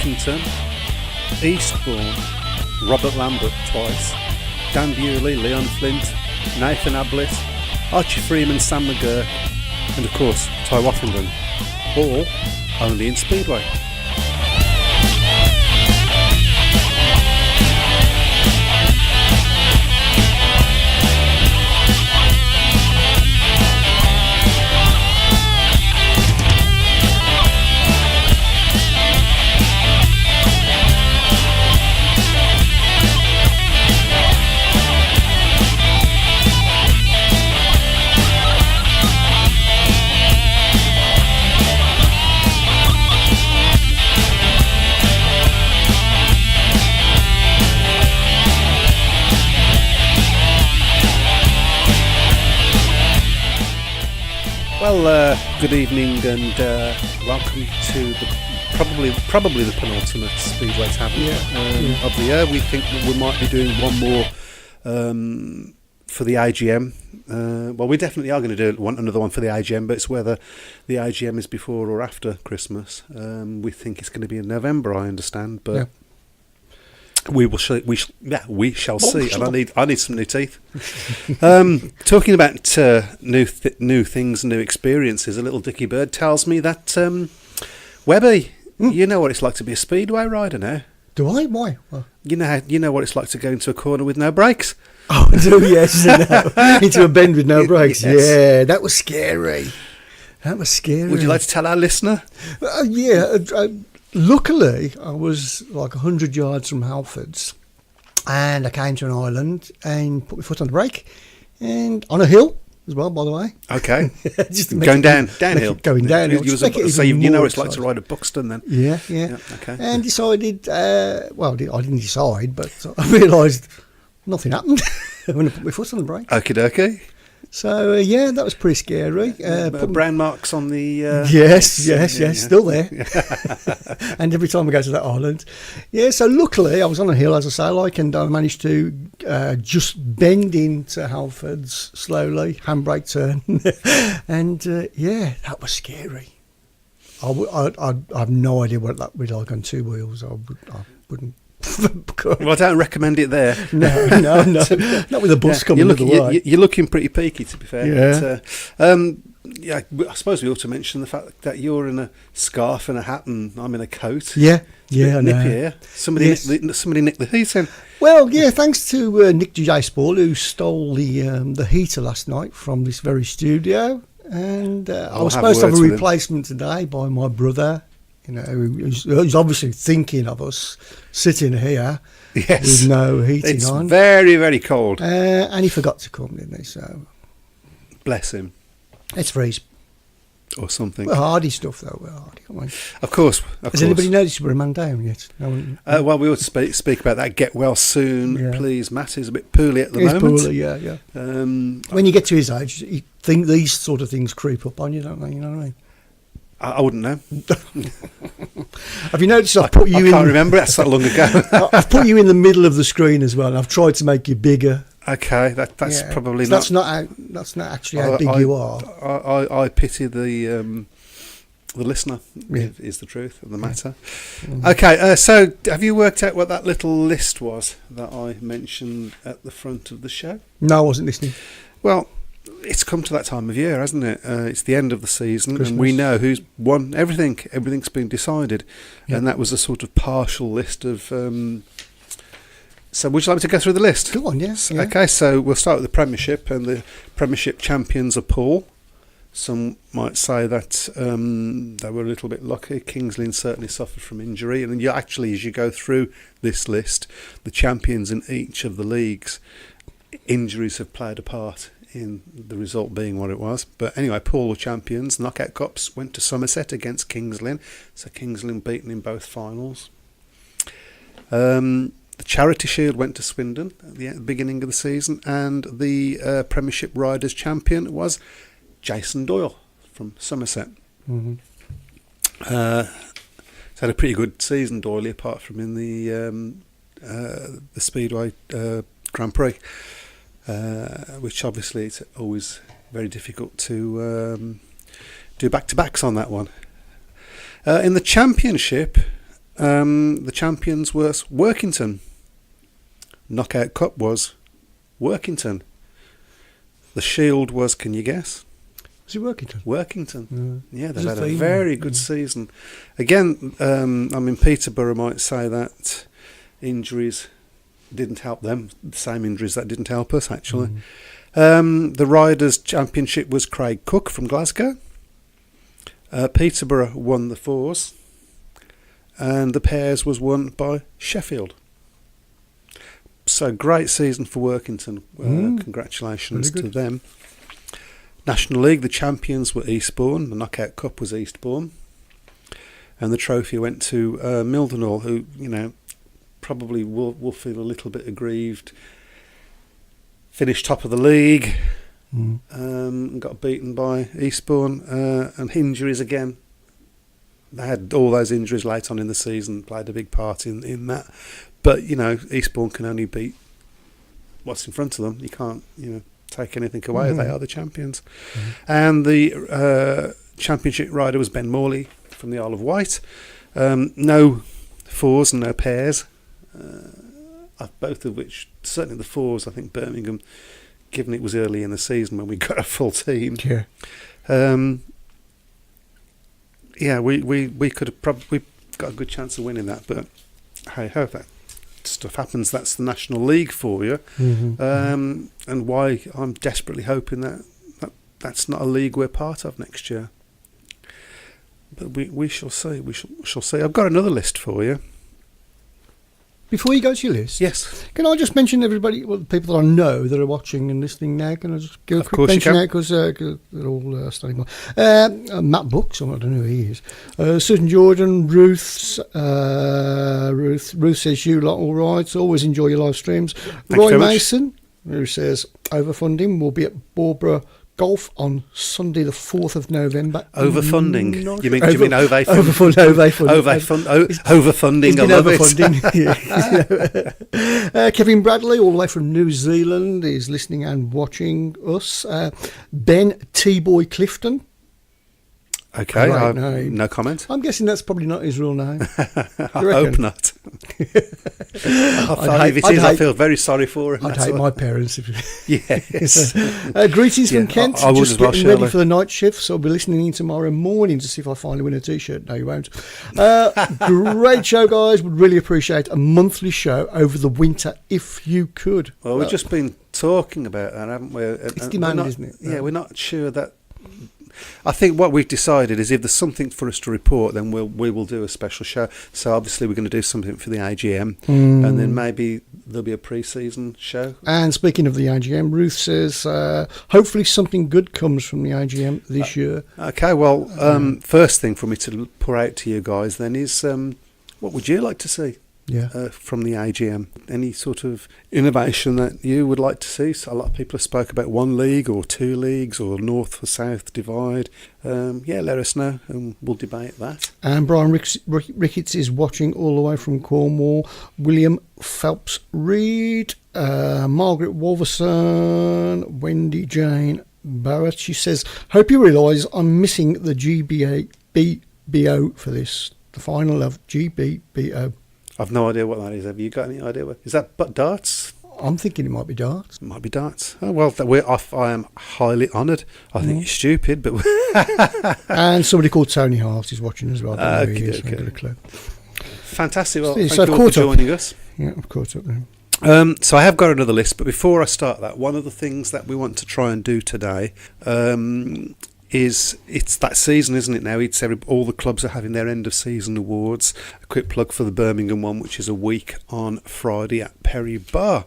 Washington, Eastbourne, Robert Lambert twice, Dan Bewley, Leon Flint, Nathan Ablett, Archie Freeman, Sam McGurk, and of course Ty Waffenden, all only in Speedway. Well, good evening and welcome to probably the penultimate Speedway Tavern of the year. We think that we might be doing one more for the AGM. Well, we definitely are going to do another one for the AGM, but it's whether the AGM is before or after Christmas. We think it's going to be in November, I understand, but we shall see. And I need some new teeth. Talking about new things, new experiences. A little Dickie Bird tells me that Webby, you know what it's like to be a speedway rider now. Do I? Why? Well, you know what it's like to go into a corner with no brakes. Oh, I do, yes. Into a bend with no brakes. Yes. Yeah, that was scary. Would you like to tell our listener? Luckily, I was like 100 yards from Halfords, and I came to an island and put my foot on the brake, and on a hill as well, by the way. Okay. Just going downhill. Going downhill. So you know what it's like to ride at Buxton then? Yeah. Okay. And decided, I didn't decide, but I realised nothing happened when I put my foot on the brake. Okie dokie. So, that was pretty scary. Brown marks on the... Yes, still there. And every time I go to that island. Yeah, so luckily I was on a hill, as I say, and I managed to just bend into Halfords slowly, handbrake turn. And, that was scary. I have no idea what that would be like on two wheels. I wouldn't... Well, I don't recommend it there. No. Not with a bus coming the way. You're looking pretty peaky, to be fair. Yeah. But, I suppose we ought to mention the fact that you're in a scarf and a hat and I'm in a coat. Yeah, I know. Nippy here. Somebody nicked the heat in. Well, thanks to Nick J. Spall, who stole the heater last night from this very studio. And I was supposed to have a replacement today by my brother. Who's obviously thinking of us sitting here with no heating on. It's very, very cold. And he forgot to come, didn't he? So, bless him. Let's freeze. Or something. We're hardy stuff, though. We're hardy, come on. Of course. Has anybody noticed we're a man down yet? No one, well, we ought to speak about that. Get well soon, please. Matt is a bit poorly at the moment. He's poorly, yeah. When you get to his age, you think these sort of things creep up on you, don't they? You know what I mean? I wouldn't know. Have you noticed I can't remember. That's that long ago. I've put you in the middle of the screen as well. And I've tried to make you bigger. Okay, that's probably so that's not actually how big you are. I pity the listener. Is the truth of the matter. Okay, so have you worked out what that little list was that I mentioned at the front of the show? No, I wasn't listening. Well, it's come to that time of year, hasn't it? It's the end of the season, Christmas. And we know who's won everything. Everything's been decided, and that was a sort of partial list of. So, would you like me to go through the list? Go on, yes. Yeah. Okay, so we'll start with the Premiership, and the Premiership champions are Poole. Some might say that they were a little bit lucky. Kings Lynn certainly suffered from injury, and as you go through this list, the champions in each of the leagues, injuries have played a part in the result being what it was. But anyway, Poole were champions. Knockout Cups went to Somerset against Kings Lynn, so Kings Lynn beaten in both finals. The Charity Shield went to Swindon at the beginning of the season, and the Premiership Riders champion was Jason Doyle from Somerset. Mm-hmm. He's had a pretty good season, Doyle, apart from in the Speedway Grand Prix. Which obviously it's always very difficult to do back-to-backs on that one. In the Championship, The champions was Workington. Knockout Cup was Workington. The Shield was, can you guess? Was it Workington? Workington. Yeah, they've had a very good season. Again, Peterborough might say that injuries didn't help them. The same injuries that didn't help us, actually. The Riders' Championship was Craig Cook from Glasgow. Peterborough won the fours. And the pairs was won by Sheffield. So great season for Workington. Congratulations to them. National League, the champions were Eastbourne. The Knockout Cup was Eastbourne. And the trophy went to Mildenhall, who, probably will feel a little bit aggrieved. Finished top of the league. And got beaten by Eastbourne. And injuries again. They had all those injuries late on in the season, played a big part in that. But, Eastbourne can only beat what's in front of them. You can't, take anything away. They are the champions. And the championship rider was Ben Morley from the Isle of Wight. No fours and no pairs. Both of which, certainly the fours, I think Birmingham, given it was early in the season when we got a full team. We could have probably got a good chance of winning that, but hey ho, that stuff happens. That's the National League for you. And why I'm desperately hoping that's not a league we're part of next year. But we shall see. We shall see. I've got another list for you. Before you go to your list, yes, can I just mention everybody, the people that I know that are watching and listening now? Can I just give a quick mention out because they're all studying more. Matt Brooks, I don't know who he is. Susan Jordan, Ruth. Ruth says you lot all right. Always enjoy your live streams. Roy Mason, who says overfunding will be at Barbara Golf on Sunday the 4th of November. Overfunding? You mean overfunding? Overfunding, I love it. Kevin Bradley, all the way from New Zealand, is listening and watching us. Ben T-Boy Clifton. Okay, no comment. I'm guessing that's probably not his real name. I hope not. I feel very sorry for him. I'd hate my parents. Yes. Greetings from Kent. I would just as well, getting ready for the night shift, so I'll be listening in tomorrow morning to see if I finally win a T-shirt. No, you won't. Great show, guys. Would really appreciate a monthly show over the winter if you could. Well, we've just been talking about that, haven't we? It's demanded, isn't it? Yeah, we're not sure that. I think what we've decided is if there's something for us to report, then we will do a special show. So obviously we're going to do something for the AGM, and then maybe there'll be a pre-season show. And speaking of the AGM, Ruth says hopefully something good comes from the AGM this year. Okay, well, first thing for me to pour out to you guys then is what would you like to see? From the AGM, any sort of innovation that you would like to see? So a lot of people have spoke about one league or two leagues or north or south divide. Let us know and we'll debate that. And Brian Ricketts is watching all the way from Cornwall. William Phelps Reed, Margaret Wolverson, Wendy Jane Barrett. She says, hope you realise I'm missing the GBO for this, the final of GBBO. I've no idea what that is. Have you got any idea? Is that darts? I'm thinking it might be darts. It might be darts. Oh, well, I am highly honoured. I think it's stupid, but... And somebody called Tony Hart is watching as well. I don't know who he is. I don't get a clue. Fantastic. Well, thank you all for joining us. Yeah, I've caught up now. So I have got another list, but before I start that, one of the things that we want to try and do today is it's that season, isn't it now? All the clubs are having their end of season awards. A quick plug for the Birmingham one, which is a week on Friday at Perry Bar,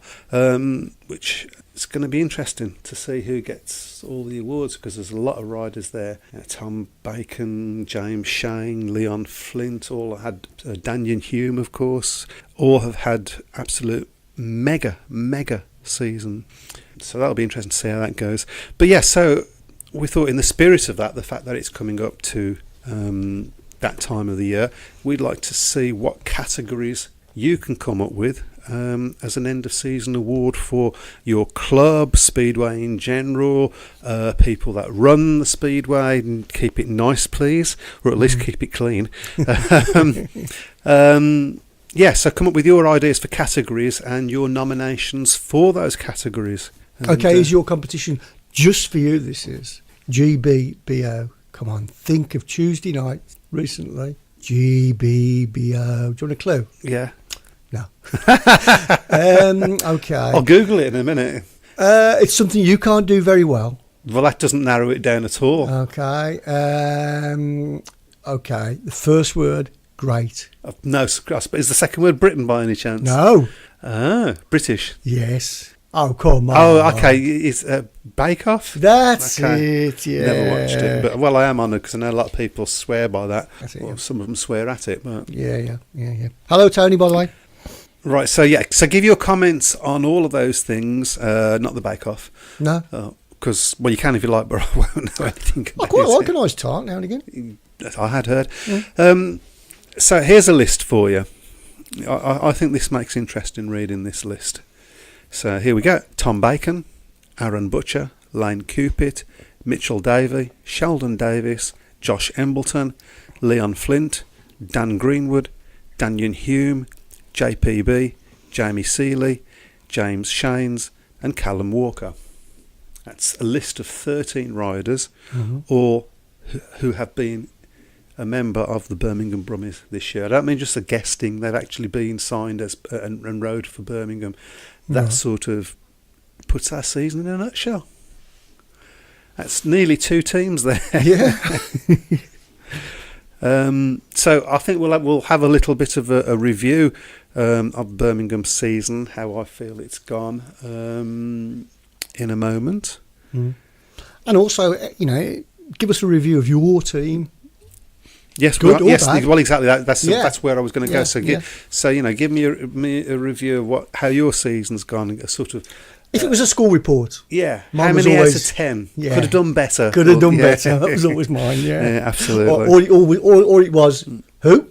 which is going to be interesting to see who gets all the awards, because there's a lot of riders there. Tom Bacon, James Shane, Leon Flint, all had Daniel Hume, of course, all have had absolute mega season. So that'll be interesting to see how that goes. But yeah, so we thought in the spirit of that, the fact that it's coming up to that time of the year, we'd like to see what categories you can come up with as an end of season award for your club, Speedway in general, people that run the Speedway, and keep it nice please, or at least keep it clean. So come up with your ideas for categories and your nominations for those categories. And, okay, is your competition just for you? This is GBBO. Come on, think of Tuesday night recently. GBBO. Do you want a clue? Yeah. No. Okay. I'll Google it in a minute. It's something you can't do very well. Well, that doesn't narrow it down at all. Okay. Okay. The first word, great. No, is the second word Britain by any chance? No. British. Yes. Oh, come on. Oh, okay. Is Bake Off? That's okay. it, yeah. Never watched it. But, well, I am honoured because I know a lot of people swear by that. That's it, Well, some of them swear at it. But Yeah. Hello, Tony, by the way. Right, so give your comments on all of those things, not the Bake Off. No. Because, well, you can if you like, but I won't know anything about I quite like it. a nice tart now and again. I had heard. Yeah. So here's a list for you. I think this makes interesting reading this list. So here we go. Tom Bacon, Aaron Butcher, Lane Cupid, Mitchell Davey, Sheldon Davis, Josh Embleton, Leon Flint, Dan Greenwood, Daniel Hume, JPB, Jamie Seeley, James Shanes and Callum Walker. That's a list of 13 riders or who have been a member of the Birmingham Brummies this year. I don't mean just a guesting, they've actually been signed as and rode for Birmingham. That sort of puts our season in a nutshell. That's nearly 2 teams there. Yeah. So I think we'll have a little bit of a review of Birmingham season, how I feel it's gone, in a moment. And also, give us a review of your team. Yes, good or bad. Well, exactly. That's where I was going to go. So, give me a review of how your season's gone. A sort of, if it was a school report, how mine was many always, out of 10? Yeah. Could have done better. Could have done better. That was always mine. Yeah, absolutely. Or it was who?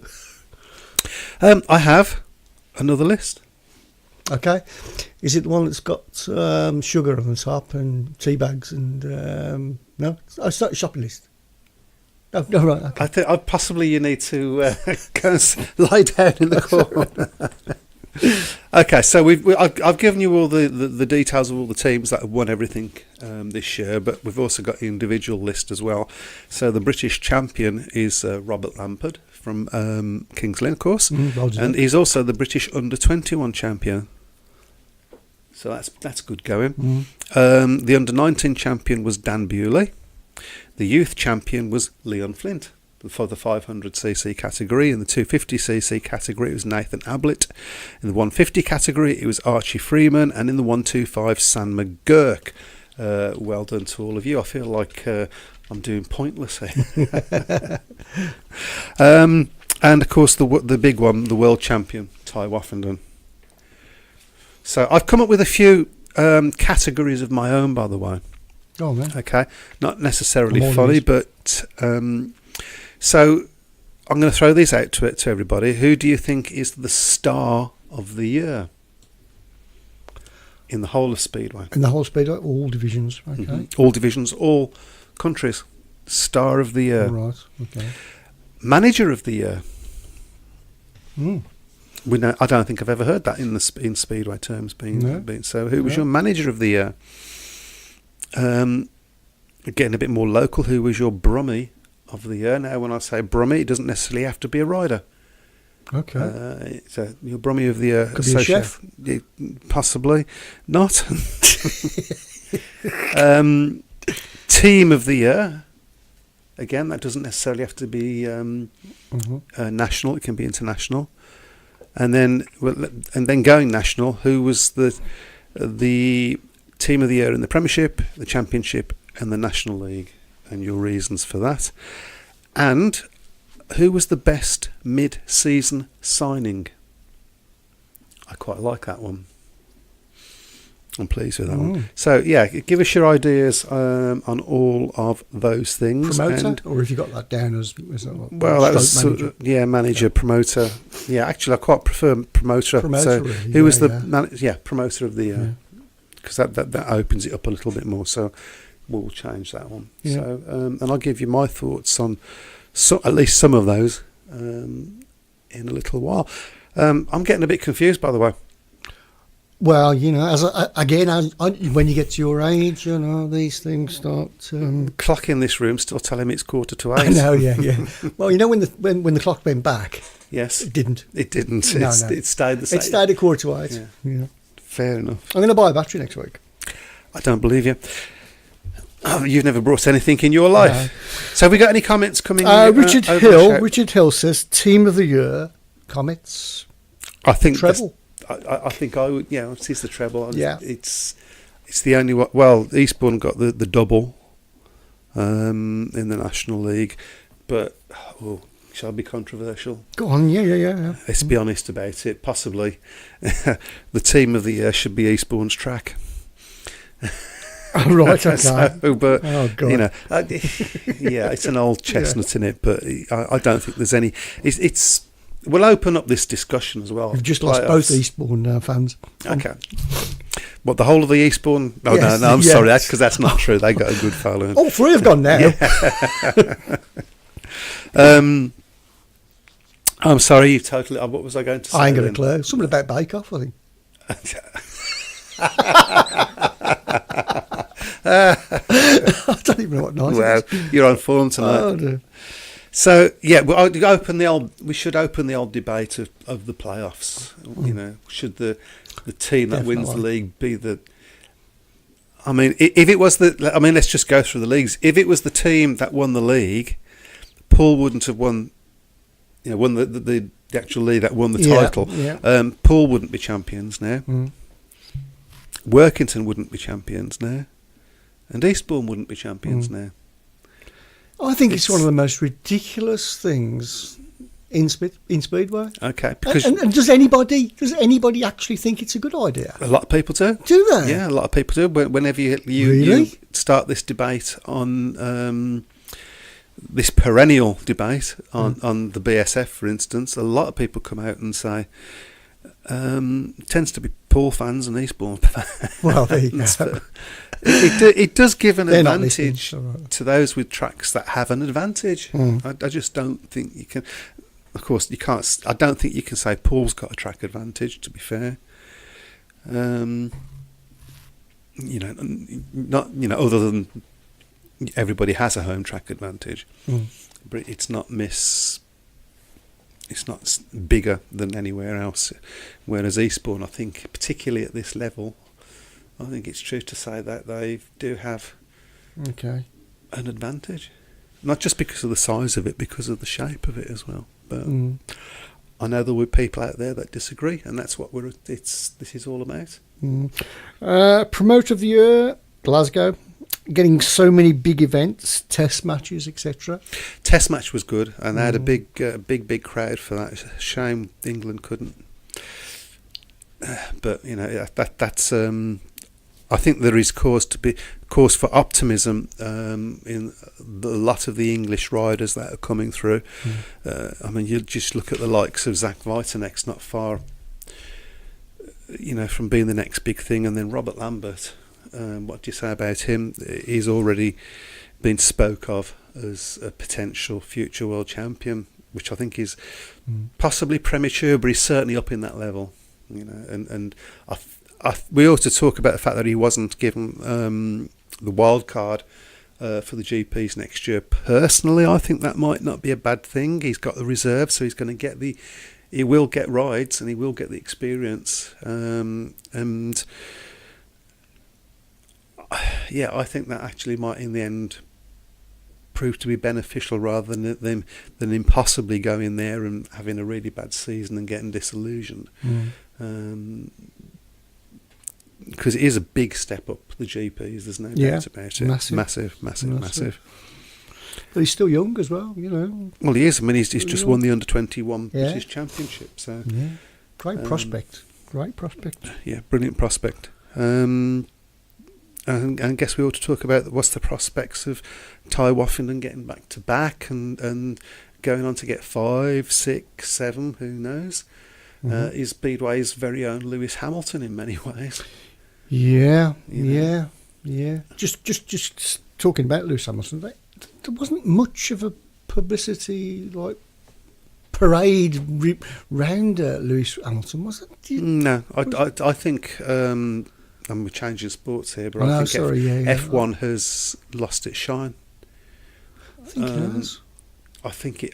I have another list. Okay, is it the one that's got sugar on the top and tea bags and no? It's not a shopping list. No, right. Okay. I think possibly you need to go and lie down in the corner. Okay, so I've given you all the details of all the teams that have won everything this year, but we've also got the individual list as well. So the British champion is Robert Lampard from Kings Lynn, of course, and he's also the British under-21 champion. So that's good going. The under-19 champion was Dan Bewley. The youth champion was Leon Flint for the 500cc category. In the 250cc category, it was Nathan Ablett. In the 150 category, it was Archie Freeman. And in the 125, Sam McGurk. Well done to all of you. I feel like I'm doing pointless here. And, of course, the big one, the world champion, Ty Woffenden. So I've come up with a few categories of my own, by the way. Oh, man. Okay, not necessarily funny, but so I'm going to throw these out to everybody. Who do you think is the star of the year in the whole of Speedway? In the whole Speedway, all divisions. Okay, all divisions, all countries. Star of the year. All right. Okay. Manager of the year. I don't think I've ever heard that in Speedway terms. So, who was your manager of the year? Getting a bit more local, who was your Brummie of the year? Now, when I say Brummie, it doesn't necessarily have to be a rider. Okay. So your Brummie of the year. Could be a chef. Possibly not. Team of the year. Again, that doesn't necessarily have to be national. It can be international. And then going national, who was the team of the year in the Premiership, the Championship and the National League, and your reasons for that. And who was the best mid-season signing? I quite like that one. I'm pleased with that one. So, give us your ideas on all of those things. Promoter? Or have you got that down as well, that was manager? Manager, promoter. Yeah, actually, I quite prefer promoter. So, really, who was the promoter of the year? Because that opens it up a little bit more. So, we'll change that one. Yeah. So, and I'll give you my thoughts on at least some of those in a little while. I'm getting a bit confused, by the way. Well, you know, when you get to your age, you know, these things start. Clock in this room still telling me it's 8:45. I know, yeah. Well, you know, when the clock went back, yes, it didn't. It didn't. No. It stayed the same. It stayed at 8:45. Yeah. Fair enough. I'm going to buy a battery next week. I don't believe you. Oh, you've never brought anything in your life. No. So have we got any comments coming? Richard Hill says Team of the Year, Comets. I think treble. I think I would. Yeah, it's the treble. Yeah, it's the only one. Well, Eastbourne got the double in the National League, but shall I be controversial? Go on, yeah. Let's be honest about it. Possibly, the Team of the Year should be Eastbourne's track. Oh, right, okay. But oh, God. you know, it's an old chestnut in it, but I don't think there's any. It's we'll open up this discussion as well. We've just lost both Eastbourne fans. Okay. What, the whole of the Eastbourne? Oh, yes, no, I'm sorry, because that's not true. They got a good following. All three have gone now. Yeah. I'm sorry, you totally. What was I going to say? I ain't got a clue. Something about Bake Off, I think. I don't even know what night it is. You're on form tonight. Oh, dear. So we should open the old debate of the playoffs. You know, should the team that wins the league be the? I mean, if it was let's just go through the leagues. If it was the team that won the league, Poole wouldn't have won. You know, won the actual league that won the title. Yeah. Poole wouldn't be champions now. Mm. Workington wouldn't be champions now, and Eastbourne wouldn't be champions now. I think it's one of the most ridiculous things in Speedway. Okay, because and does anybody actually think it's a good idea? A lot of people do. Do they? Yeah, a lot of people do. Whenever you start this debate on this perennial debate on the BSF, for instance, a lot of people come out and say tends to be Poole fans and Eastbourne fans. Well, there you go. It does give an advantage to those with tracks that have an advantage. I just don't think you can. Of course, you can't. I don't think you can say Poole's got a track advantage. To be fair, other than everybody has a home track advantage, but it's not It's not bigger than anywhere else. Whereas Eastbourne, I think, particularly at this level, I think it's true to say that they do have an advantage. Not just because of the size of it, because of the shape of it as well. But I know there were people out there that disagree, and that's what this is all about. Promoter of the Year, Glasgow. Getting so many big events, test matches, etc. Test match was good, and they had a big crowd for that. Shame England couldn't. But you know that's. I think there is cause for optimism in a lot of the English riders that are coming through. I mean, you just look at the likes of Zach Vitenex, not far, from being the next big thing, and then Robert Lambert. What do you say about him? He's already been spoke of as a potential future world champion, which I think is possibly premature, but he's certainly up in that level. And we ought to talk about the fact that he wasn't given the wild card for the GPs next year. Personally, I think that might not be a bad thing. He's got the reserve, so he's going to get he will get rides and he will get the experience. I think that actually might, in the end, prove to be beneficial rather than impossibly going there and having a really bad season and getting disillusioned. Because it is a big step up the GPs. There's no doubt about it. Massive. But he's still young as well, Well, he is. I mean, he's just won the under-21 British Championship. So great prospect. Yeah, brilliant prospect. And I guess we ought to talk about what's the prospects of Ty Woffington getting back to back and going on to get 5, 6, 7, who knows? Is Speedway's very own Lewis Hamilton in many ways. Yeah. Just talking about Lewis Hamilton, there wasn't much of a publicity parade round Lewis Hamilton, was it? No, I think. And we're changing sports here, but I think F1 has lost its shine. I think it has. I think it.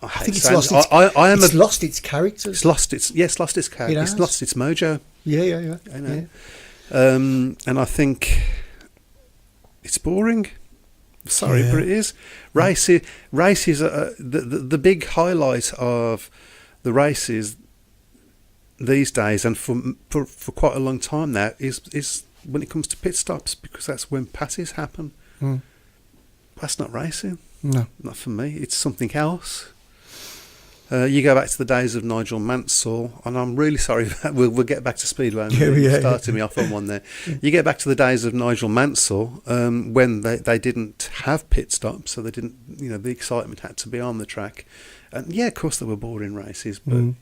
I think it's lost its. It's lost its character. It's lost its. Yes, lost its character. It's lost its mojo. Yeah. I know. Yeah. And I think it's boring. Sorry, but it is. Races. The big highlight of the races these days, and for quite a long time now, is when it comes to pit stops, because that's when passes happen. That's not racing. No, not for me. It's something else. You go back to the days of Nigel Mansell, and I'm really sorry. We'll get back to Speedway. Starting me off on one there. You get back to the days of Nigel Mansell, when they didn't have pit stops, so they didn't. The excitement had to be on the track, and of course there were boring races, but.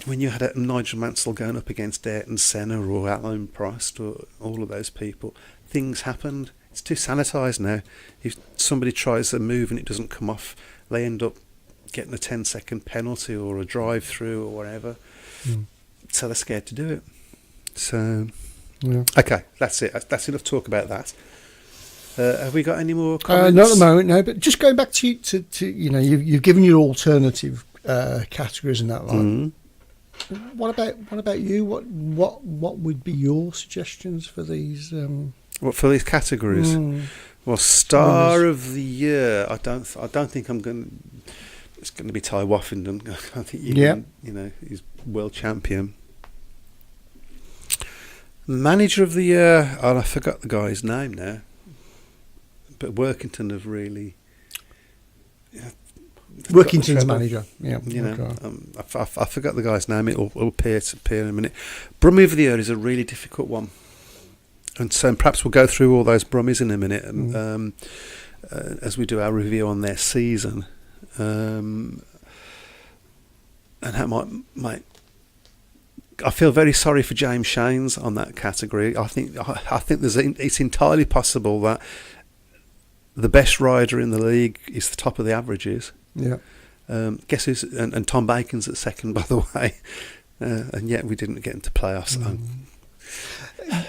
When you had Nigel Mansell going up against Ayrton Senna or Alain Prost or all of those people, things happened. It's too sanitised now. If somebody tries a move and it doesn't come off, they end up getting a 10-second penalty or a drive-through or whatever. So they're scared to do it. So, okay, that's it. That's enough talk about that. Have we got any more comments? Not at the moment, no. But just going back to you've given your alternative categories and that like. What about you? What would be your suggestions for these? What for these categories? Well, star of the year. I don't think I'm going. It's going to be Ty Woffington. I think he's world champion. Manager of the year. Oh, I forgot the guy's name now. But Workington have really. Workington's manager, I forgot the guy's name. It'll appear in a minute. Brummie of the year is a really difficult one, and so perhaps we'll go through all those Brummies in a minute, and as we do our review on their season, and that might. I feel very sorry for James Shanes on that category. I think it's entirely possible that the best rider in the league is the top of the averages. Yeah. Guess who's and Tom Bacon's at second, by the way, and yet we didn't get into playoffs.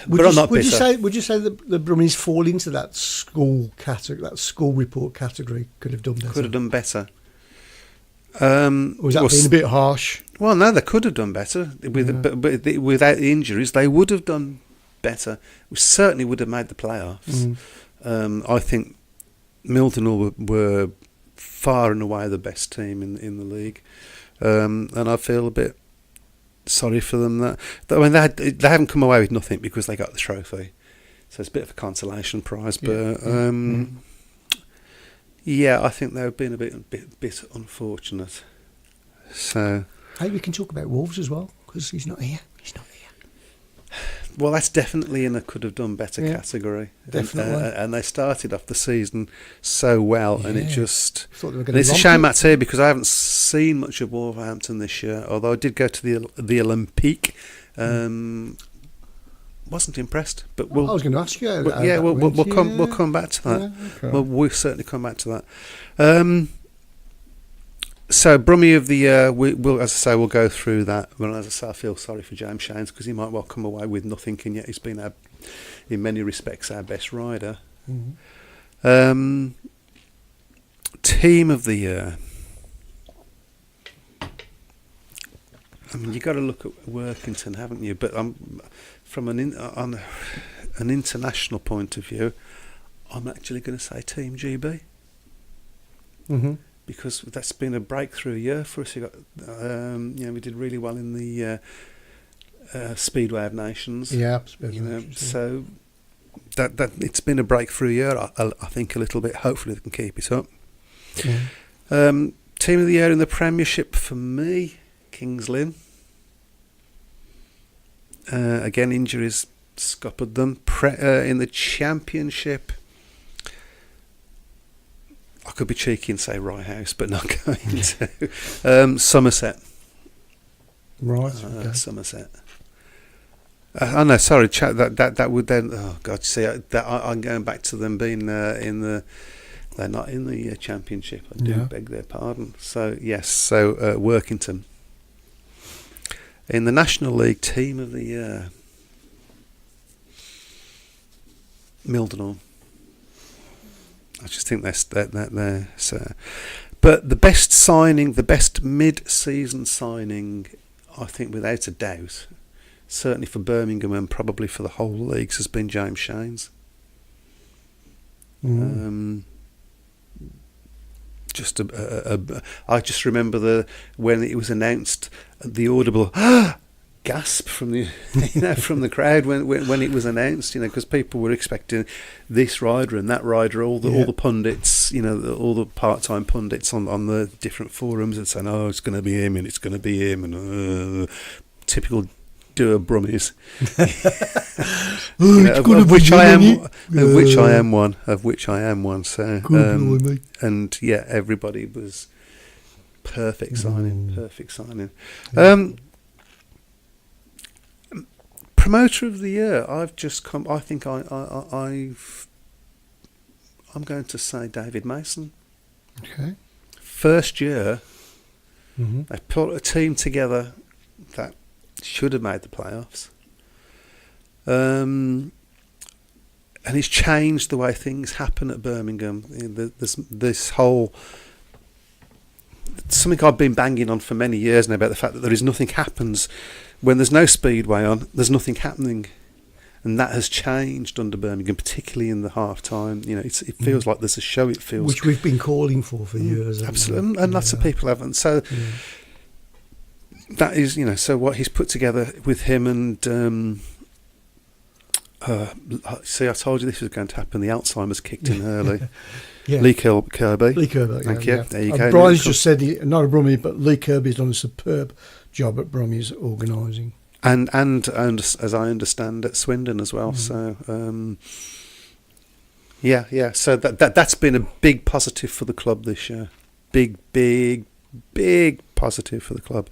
Would you say that the Brummies fall into that school category, that school report category? Could have done better. Could have done better. Was that being a bit harsh? Well, no, they could have done better. But without the injuries, they would have done better. We certainly would have made the playoffs. I think Milton were far and away the best team in the league, and I feel a bit sorry for them. They haven't come away with nothing because they got the trophy, so it's a bit of a consolation prize. But I think they've been a bit unfortunate. So maybe we can talk about Wolves as well, because he's not here. Well, that's definitely in a could have done better category. Definitely. And they started off the season so well, and it just. It's a shame that's here because I haven't seen much of Wolverhampton this year. Although I did go to the Olympique, wasn't impressed. But I was going to ask you. We'll come back to that. Yeah, okay. We'll certainly come back to that. So, Brummie of the year, we'll go through that. Well, as I say, I feel sorry for James Shanes because he might well come away with nothing, and yet he's been, in many respects, our best rider. Team of the year. I mean, you've got to look at Workington, haven't you? But from an international point of view, I'm actually going to say Team GB. Because that's been a breakthrough year for us. We did really well in the Speedway of Nations. Yeah, so that it's been a breakthrough year. I think a little bit. Hopefully, they can keep it up. Team of the year in the Premiership for me, Kings Lynn. Again, injuries scuppered them. In the Championship. I could be cheeky and say Rye House, but not going to. Somerset. Right. Somerset. Oh no, sorry. That would then. Oh God, see, I'm going back to them being in the They're not in the Championship. I do beg their pardon. So, yes, so Workington. In the National League Team of the Year, Mildenhall. I just think they're so. But the best signing, the best mid-season signing, I think without a doubt, certainly for Birmingham and probably for the whole leagues, has been James Shanes. I just remember when it was announced, the audible gasp from the from the crowd when it was announced, because people were expecting this rider and that rider. All the pundits, all the part-time pundits on the different forums and saying, "Oh, it's going to be him and it's going to be him," and typical doer brummies. Of which I am one. So, and yeah, everybody was perfect signing. Promoter of the year, I've just come. I think I'm going to say David Mason. Okay. First year, they put a team together that should have made the playoffs. And it's changed the way things happen at Birmingham. This whole, something I've been banging on for many years now, about the fact that there is nothing happens when there's no Speedway on. There's nothing happening, and that has changed under Birmingham, particularly in the half time. It feels like there's a show. It feels, which we've been calling for years. Absolutely, and lots of people haven't. So. Yeah. That is, so what he's put together with him and, see, I told you this was going to happen. The Alzheimer's kicked in early. Lee Kirby. Thank you. There you go. Brian's just said, not a Brummie, but Lee Kirby's done a superb job at Brummie's organising. And as I understand, at Swindon as well. So, So that's been a big positive for the club this year. Big positive for the club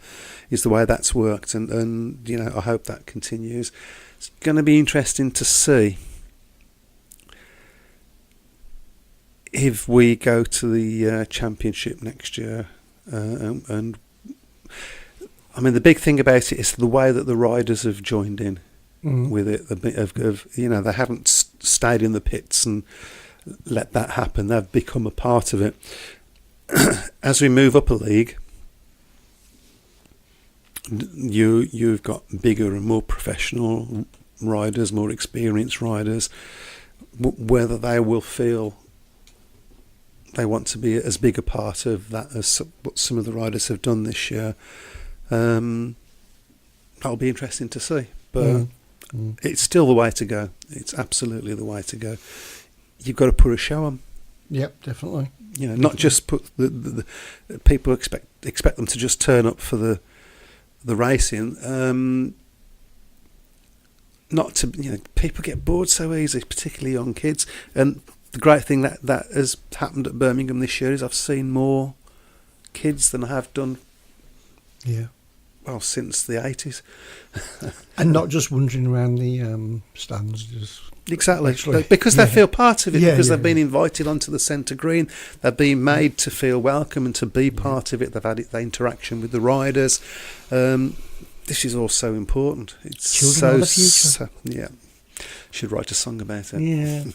is the way that's worked, and I hope that continues. It's going to be interesting to see if we go to the Championship next year, and I mean the big thing about it is the way that the riders have joined in with it. They haven't stayed in the pits and let that happen. They've become a part of it. As we move up a league, you've got bigger and more professional riders, more experienced riders. Whether they will feel they want to be as big a part of that as what some of the riders have done this year, that'll be interesting to see. But it's still the way to go. It's absolutely the way to go. You've got to put a show on. Yep, definitely. Not just put the people expect them to just turn up for the racing. Not to people get bored so easy, particularly young kids. And the great thing that has happened at Birmingham this year is I've seen more kids than I have done. Yeah. Well, since the 80s. And not just wandering around the stands, just. Exactly, because they feel part of it, because they've been invited onto the centre green, they've been made to feel welcome and to be part of it, they've had the interaction with the riders. This is all so important. It's Children of the future. Should write a song about it. Yeah.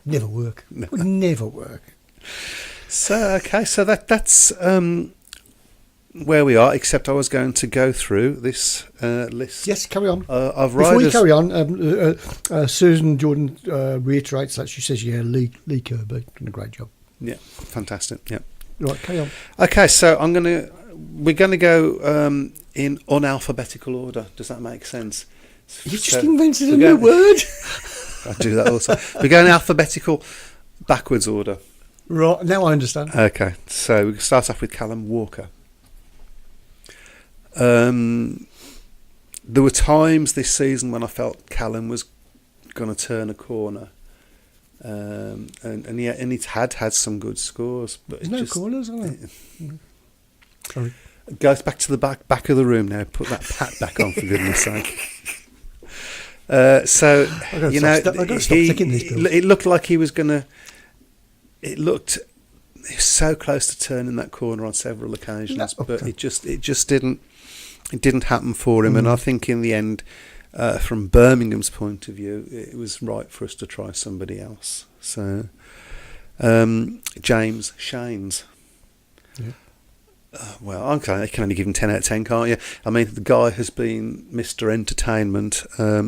Never work. No. Would never work. So that's where we are, except I was going to go through this list. Yes, carry on. Of Before riders. you carry on, Susan Jordan reiterates that. She says, Lee Kirby done a great job. Yeah, fantastic. Yeah. Right, carry on. Okay, so we're gonna go in unalphabetical order. Does that make sense? You just invented a new word. I do that also. We're going alphabetical backwards order. Right, now I understand. Okay, so we can start off with Callum Walker. There were times this season when I felt Callum was going to turn a corner, and it had some good scores. But there's no corners, are there? Sorry. Goes back to the back of the room now. Put that pat back on, for goodness' sake. It looked like he was going to it looked so close to turning that corner on several occasions, but it just didn't happen for him. And I think in the end, from Birmingham's point of view, it was right for us to try somebody else. So James Shanes. Yeah. Well, okay, you can only give him 10 out of 10, can't you? I mean, the guy has been Mr. Entertainment. I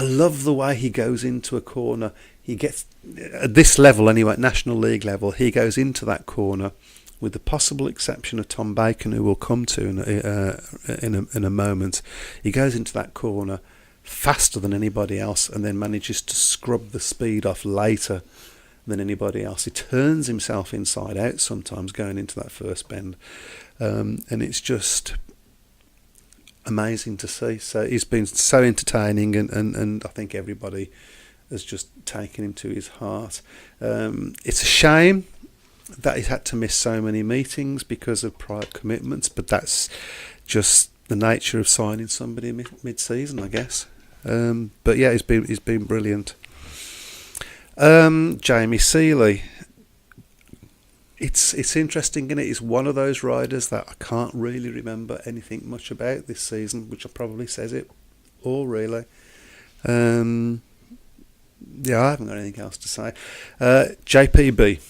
love the way he goes into a corner. He gets, at this level anyway, at National League level, he goes into that corner, with the possible exception of Tom Bacon, who we'll come to in a moment. He goes into that corner faster than anybody else, and then manages to scrub the speed off later than anybody else. He turns himself inside out sometimes going into that first bend, and it's just amazing to see. So he's been so entertaining, and I think everybody has just taken him to his heart. It's a shame that he's had to miss so many meetings because of prior commitments, but that's just the nature of signing somebody mid-season, I guess. But yeah, he's been brilliant. Jamie Seeley. It's interesting, isn't it? He's one of those riders that I can't really remember anything much about this season, which probably says it all, really. Yeah, I haven't got anything else to say. JPB,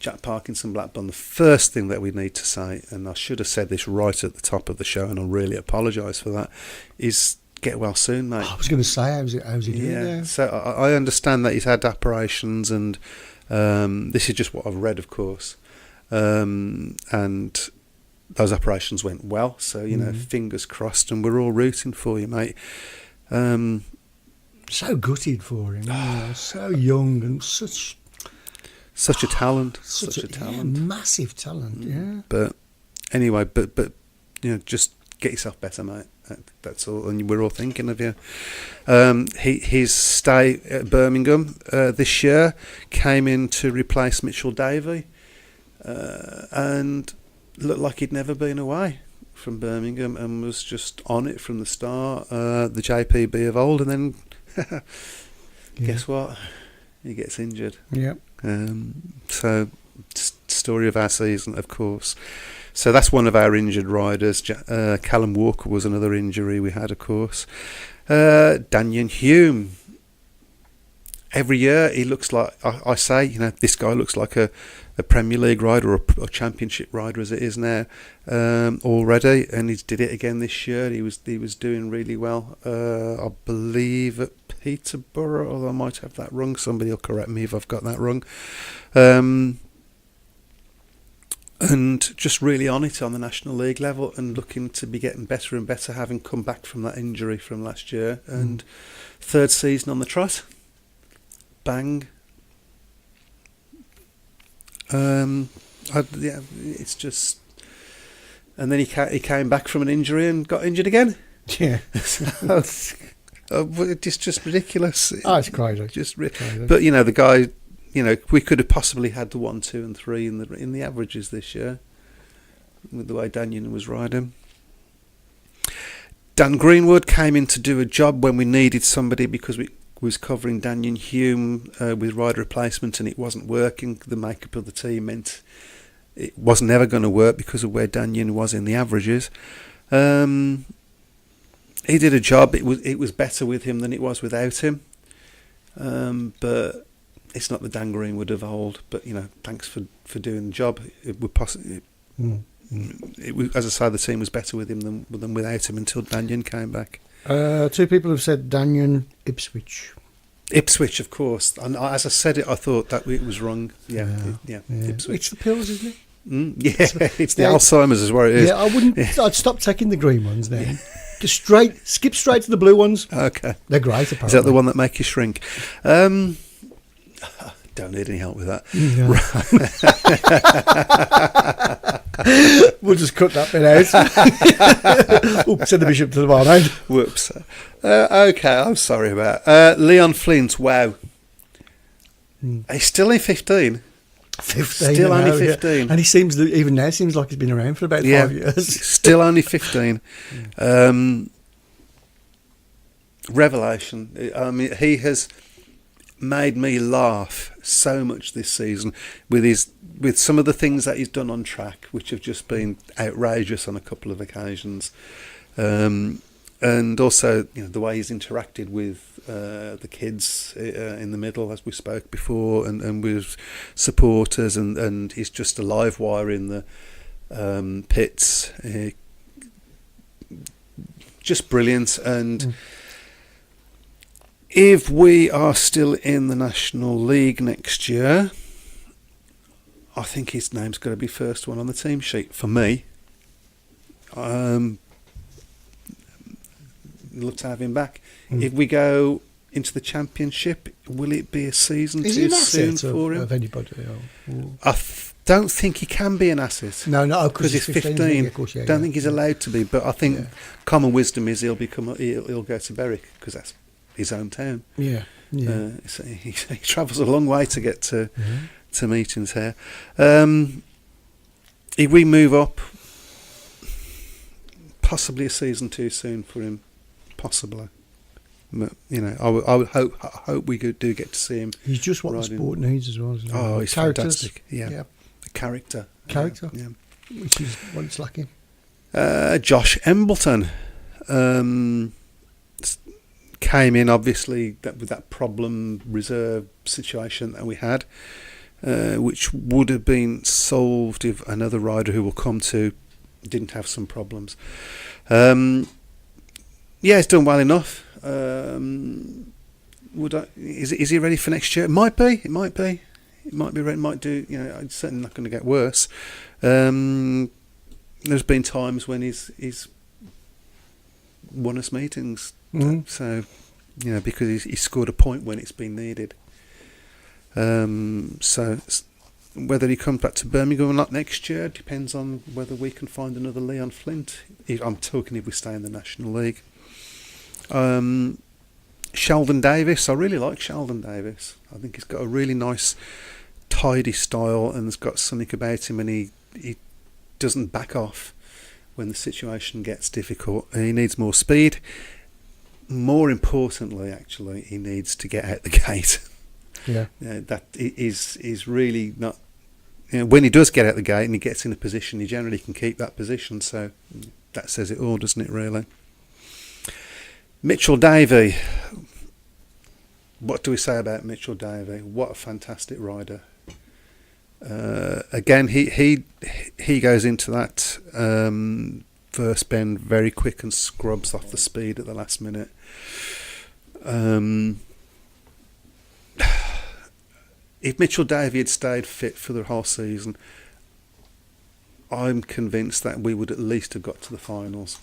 Jack Parkinson Blackburn. The first thing that we need to say, and I should have said this right at the top of the show, and I really apologise for that, is get well soon, mate. I was going to say, how's he doing now? So I understand that he's had operations, and this is just what I've read, of course. And those operations went well, so, you know, fingers crossed, and we're all rooting for you, mate. So gutted for him, so young and such a talent, such a talent, massive talent, yeah. But anyway, but you know, just get yourself better, mate. That's all, and we're all thinking of you. His stay at Birmingham this year came in to replace Mitchell Davey, and looked like he'd never been away from Birmingham and was just on it from the start. The JPB of old, and then guess what? He gets injured. Yep. So, story of our season, of course. So that's one of our injured riders. Callum Walker was another injury we had, of course. Daniel Hume. Every year he looks like, I say, you know, this guy looks like a Premier League rider or a Championship rider as it is now already, and he did it again this year. He was doing really well. I believe at Peterborough, although I might have that wrong. Somebody will correct me if I've got that wrong. And just really on it on the National League level, and looking to be getting better and better, having come back from that injury from last year. And third season on the trot. Bang. It's just, and then he came back from an injury and got injured again. Yeah. It's just ridiculous. Oh, it's crazy. Crazy. But you know, the guy, you know, we could have possibly had the 1, 2, and 3 in the averages this year with the way Daniel was riding. Dan Greenwood came in to do a job when we needed somebody, because we was covering Daniel Hume with rider replacement, and it wasn't working. The makeup of the team meant it was never going to work because of where Daniel was in the averages. He did a job. It was better with him than it was without him. But it's not the Dan Greenwood of old. But you know, thanks for doing the job. It would possibly. It was, as I say, the team was better with him than without him until Daniel came back. 2 people have said Daniel Ipswich. Ipswich, of course. And as I said it, I thought that it was wrong. Yeah. Ipswich. It's the pills, isn't it? It's the Alzheimer's is where it is. Yeah, I wouldn't. I'd stop taking the green ones then. Just skip straight to the blue ones. Okay. They're great, apparently. Is that the one that make you shrink? Don't need any help with that. No. We'll just cut that bit out. Send the bishop to the barmaid. Whoops. Okay, I'm sorry about that. Leon Flint, wow. He's still only 15. 15. Still only 15. Yeah. And he seems, even now, seems like he's been around for about 5 years. Still only 15. Revelation. I mean, he has made me laugh so much this season with some of the things that he's done on track, which have just been outrageous on a couple of occasions, and also the way he's interacted with the kids in the middle, as we spoke before, and with supporters, and he's just a live wire in the pits. Just brilliant. And if we are still in the National League next year, I think his name's got to be first one on the team sheet for me. Love to have him back. If we go into the Championship, will it be a season too soon for him? Of anybody? I don't think he can be an asset. No, because he's 15. Of course, don't think he's allowed to be. But I think common wisdom is he'll go to Berwick because that's his hometown. Yeah. So he travels a long way to get to meetings here. If we move up, possibly a season too soon for him. Possibly. But, I would hope we do get to see him. He's just what the sport needs as well, isn't he? Oh, he's fantastic. Yeah. The character. Yeah. Which is what it's lacking. Josh Embleton came in, obviously, with that problem reserve situation that we had, which would have been solved if another rider who will come to didn't have some problems. He's done well enough. Is he ready for next year? It might be. It might be ready. Might do. It's certainly not going to get worse. There's been times when he's won us meetings. So, because he scored a point when it's been needed. So whether he comes back to Birmingham or not next year depends on whether we can find another Leon Flint. I'm talking if we stay in the National League. Sheldon Davis, I really like Sheldon Davis. I think he's got a really nice, tidy style, and has got something about him, and he doesn't back off when the situation gets difficult. And he needs more speed. More importantly, actually, he needs to get out the gate. Yeah. That is really not. When he does get out the gate and he gets in a position, he generally can keep that position. So that says it all, doesn't it? Really. Mitchell Davey. What do we say about Mitchell Davey? What a fantastic rider. Again, he goes into that first bend very quick and scrubs off the speed at the last minute. If Mitchell Davey had stayed fit for the whole season, I'm convinced that we would at least have got to the finals.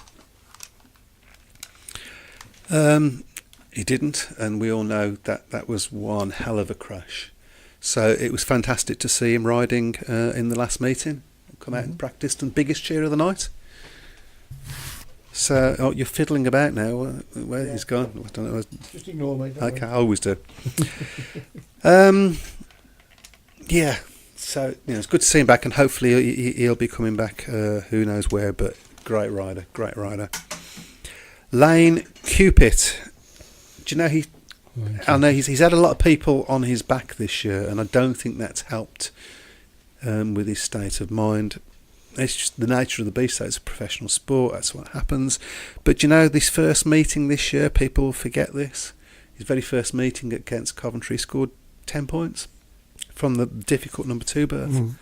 He didn't, and we all know that was one hell of a crash. So it was fantastic to see him riding in the last meeting. Come out and practiced, and biggest cheer of the night. So you're fiddling about now. Where he's gone? I don't know. Just ignore me. Okay, I always do. So it's good to see him back, and hopefully he'll be coming back. Who knows where? But great rider. Lane Cupid. Do you know I know he's had a lot of people on his back this year, and I don't think that's helped with his state of mind. It's just the nature of the beast. It's a professional sport. That's what happens. But this first meeting this year, people forget this. His very first meeting against Coventry, scored 10 points from the difficult number 2 berth.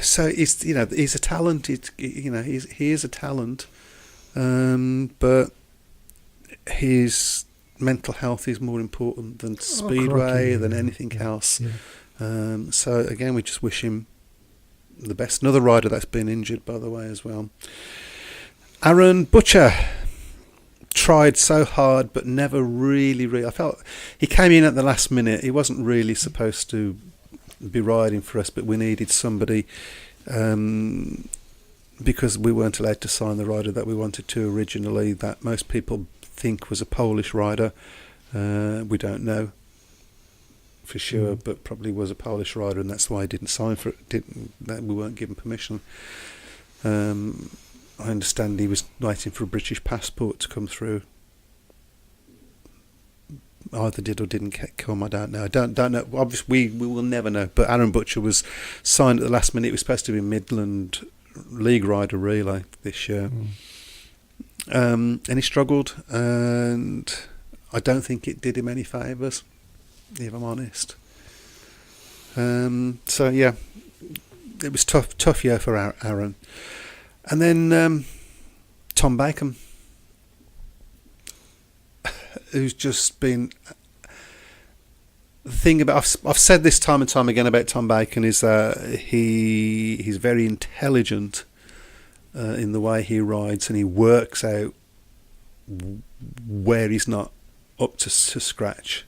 So he's a talent. He is a talent, but his mental health is more important than Speedway, than anything else. Yeah. So again, we just wish him the best. Another rider that's been injured, by the way, as well. Aaron Butcher tried so hard, but never really. I felt he came in at the last minute. He wasn't really supposed to be riding for us, but we needed somebody because we weren't allowed to sign the rider that we wanted to originally, that most people think was a Polish rider. We don't know for sure, but probably was a Polish rider, and that's why he didn't sign for it. We weren't given permission. I I understand he was waiting for a British passport to come through. Either did or didn't come. I don't know. I don't know. Obviously, we will never know. But Aaron Butcher was signed at the last minute. It was supposed to be Midland League Rider Relay this year, and he struggled. And I don't think it did him any favours, if I'm honest. So yeah, it was tough year for Aaron. And then Tom Bacon, who's just been... The thing about... I've said this time and time again about Tom Bacon is that he's very intelligent in the way he rides, and he works out where he's not up to scratch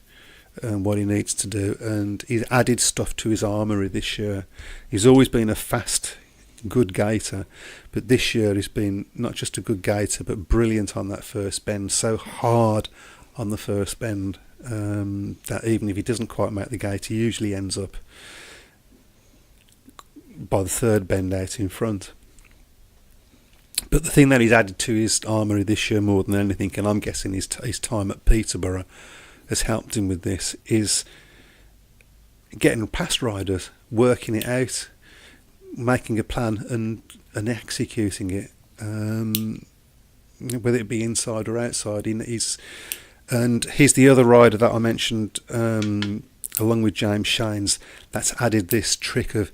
and what he needs to do. And he's added stuff to his armoury this year. He's always been a fast, good gaiter, but this year he's been not just a good gaiter but brilliant on that first bend, so hard on the first bend that even if he doesn't quite make the gate, he usually ends up by the third bend out in front. But the thing that he's added to his armoury this year more than anything, and I'm guessing his time at Peterborough has helped him with this, is getting past riders, working it out, making a plan and executing it, whether it be inside or outside. He's the other rider that I mentioned, along with James Shanes, that's added this trick of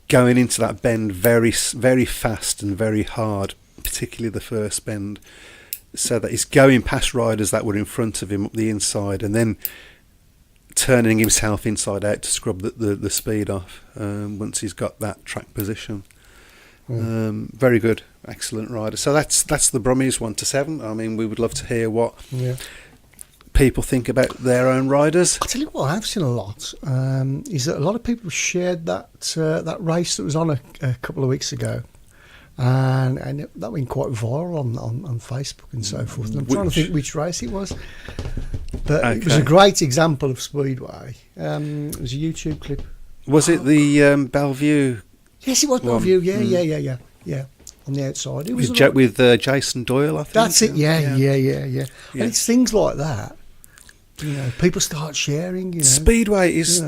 going into that bend very, very fast and very hard, particularly the first bend, so that he's going past riders that were in front of him up the inside, and then turning himself inside out to scrub the speed off once he's got that track position. Very good, excellent rider. So that's the Brummies 1 to 7. I mean, we would love to hear what people think about their own riders. I'll tell you what I've seen a lot is that a lot of people shared that race that was on a couple of weeks ago, and that went quite viral on Facebook and so forth. And I'm trying to think which race it was, but it was a great example of Speedway. It was a YouTube clip. Was it the Bellevue? Yes, it was Bellevue. Yeah. On the outside, it was with Jason Doyle, I think. That's it. Yeah. And it's things like that. You know, people start sharing. You know, Speedway is